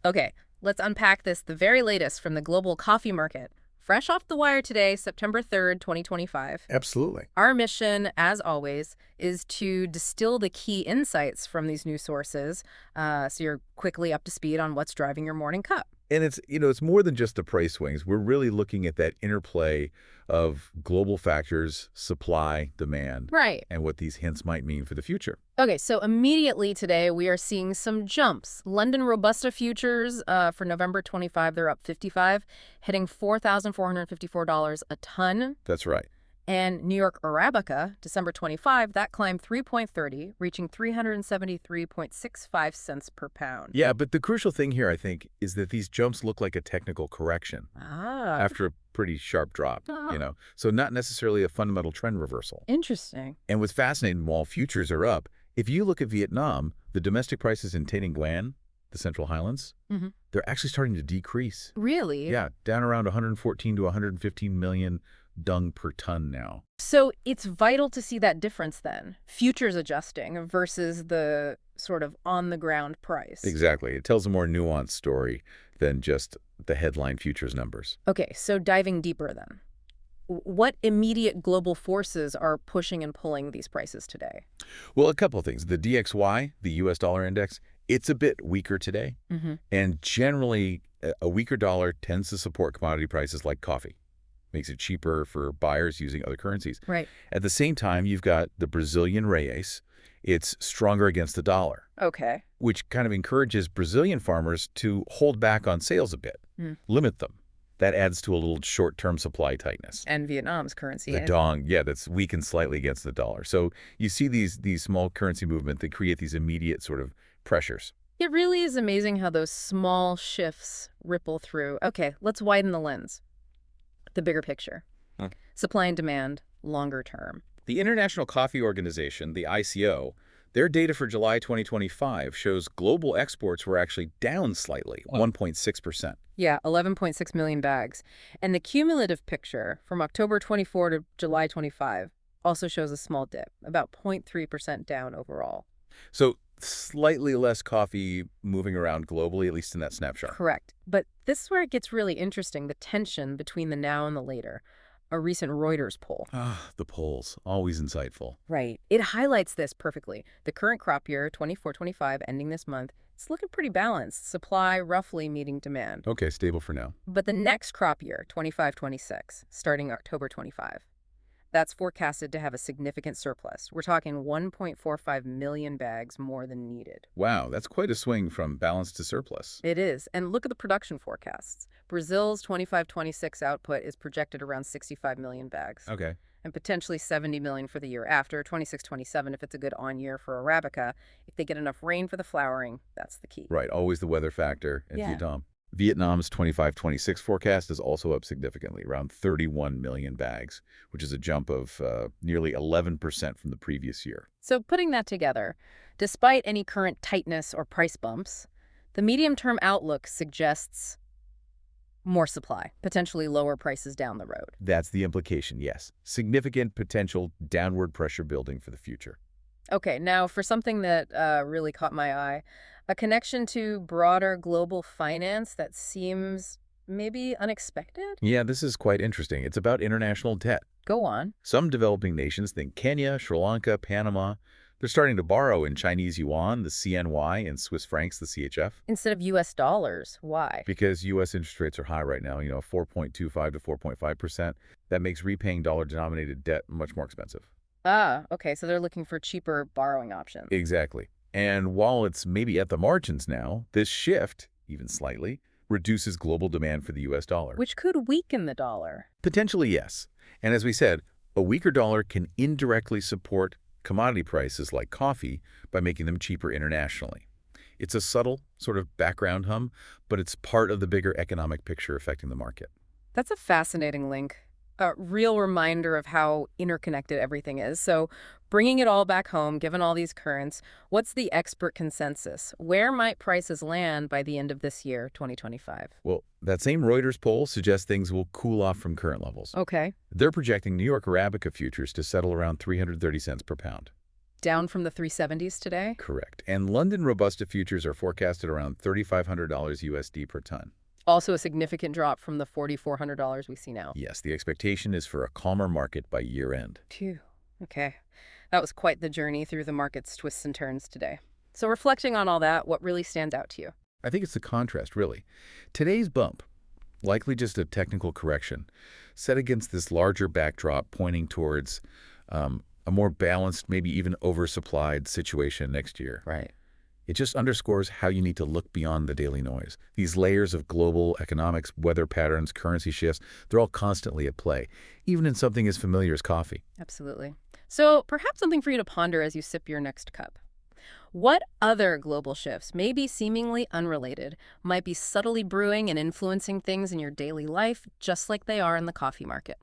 Okay, let's unpack this, the very latest from the global coffee market. Fresh off the wire today, September 3rd, 2025. Absolutely. Our mission, as always, is to distill the key insights from these new sources so you're quickly up to speed on what's driving your morning cup. And it's more than just the price swings. We're really looking at that interplay of global factors, supply, demand, Right. and what these hints might mean for the future. Okay, so immediately today we are seeing some jumps. London Robusta futures for November 25, they're up 55, hitting $4,454 a ton. That's right. And New York Arabica, December 25, that climbed 3.30, reaching 373.65 cents per pound. Yeah, but the crucial thing here, I think, is that these jumps look like a technical correction after a pretty sharp drop, So not necessarily a fundamental trend reversal. Interesting. And what's fascinating, while futures are up, if you look at Vietnam, the domestic prices in Thanh Nguyen, the Central Highlands, they're actually starting to decrease. Really? Yeah, down around 114 to 115 million dung per ton now. So it's vital to see that difference then, futures adjusting versus the sort of on-the-ground price. Exactly. It tells a more nuanced story than just the headline futures numbers. Okay, so diving deeper then. What immediate global forces are pushing and pulling these prices today? Well, a couple of things. The DXY, the U.S. dollar index, it's a bit weaker today. And generally, a weaker dollar tends to support commodity prices like coffee. Makes it cheaper for buyers using other currencies. Right. At the same time, you've got the Brazilian reais. It's stronger against the dollar. Okay. Which kind of encourages Brazilian farmers to hold back on sales a bit, limit them. That adds to a little short-term supply tightness. And Vietnam's currency. The dong, yeah, that's weakened slightly against the dollar. So you see these small currency movements that create these immediate sort of pressures. It really is amazing how those small shifts ripple through. Okay, let's widen the lens. The bigger picture. Supply and demand, longer term. The International Coffee Organization, the ICO, their data for July 2025 shows global exports were actually down slightly, 1.6%. Yeah, 11.6 million bags. And the cumulative picture from October 24 to July 25 also shows a small dip, about 0.3% down overall. So slightly less coffee moving around globally, at least in that snapshot. Correct. But this is where it gets really interesting, the tension between the now and the later. A recent Reuters poll. The polls, always insightful. Right. It highlights this perfectly. The current crop year, 24-25, ending this month, it's looking pretty balanced. Supply roughly meeting demand. Okay, stable for now. But the next crop year, 25-26, starting October 25, that's forecasted to have a significant surplus. We're talking 1.45 million bags more than needed. Wow, that's quite a swing from balance to surplus. It is. And look at the production forecasts. Brazil's 25-26 output is projected around 65 million bags. Okay. And potentially 70 million for the year after, 26-27 if it's a good on-year for Arabica. If they get enough rain for the flowering, that's the key. Right, always the weather factor in Vietnam. Vietnam's 25-26 forecast is also up significantly, around 31 million bags, which is a jump of nearly 11% from the previous year. So putting that together, despite any current tightness or price bumps, the medium-term outlook suggests more supply, potentially lower prices down the road. That's the implication, yes. Significant potential downward pressure building for the future. Okay, now for something that really caught my eye, a connection to broader global finance that seems maybe unexpected? Yeah, this is quite interesting. It's about international debt. Go on. Some developing nations, think Kenya, Sri Lanka, Panama, they're starting to borrow in Chinese yuan, the CNY, and Swiss francs, the CHF. Instead of U.S. dollars. Why? Because U.S. interest rates are high right now, 4.25 to 4.5%. That makes repaying dollar-denominated debt much more expensive. Okay, so they're looking for cheaper borrowing options. Exactly. And while it's maybe at the margins now, this shift, even slightly, reduces global demand for the U.S. dollar. Which could weaken the dollar. Potentially, yes. And as we said, a weaker dollar can indirectly support commodity prices like coffee by making them cheaper internationally. It's a subtle sort of background hum, but it's part of the bigger economic picture affecting the market. That's a fascinating link. A real reminder of how interconnected everything is. So bringing it all back home, given all these currents, what's the expert consensus? Where might prices land by the end of this year, 2025? Well, that same Reuters poll suggests things will cool off from current levels. Okay. They're projecting New York Arabica futures to settle around 330 cents per pound. Down from the 370s today? Correct. And London Robusta futures are forecasted around $3,500 USD per ton. Also a significant drop from the $4,400 we see now. Yes, the expectation is for a calmer market by year end. Phew. Okay. That was quite the journey through the market's twists and turns today. So reflecting on all that, what really stands out to you? I think it's the contrast, really. Today's bump, likely just a technical correction, set against this larger backdrop pointing towards a more balanced, maybe even oversupplied situation next year. Right. It just underscores how you need to look beyond the daily noise. These layers of global economics, weather patterns, currency shifts, they're all constantly at play, even in something as familiar as coffee. Absolutely. So perhaps something for you to ponder as you sip your next cup. What other global shifts, maybe seemingly unrelated, might be subtly brewing and influencing things in your daily life, just like they are in the coffee market?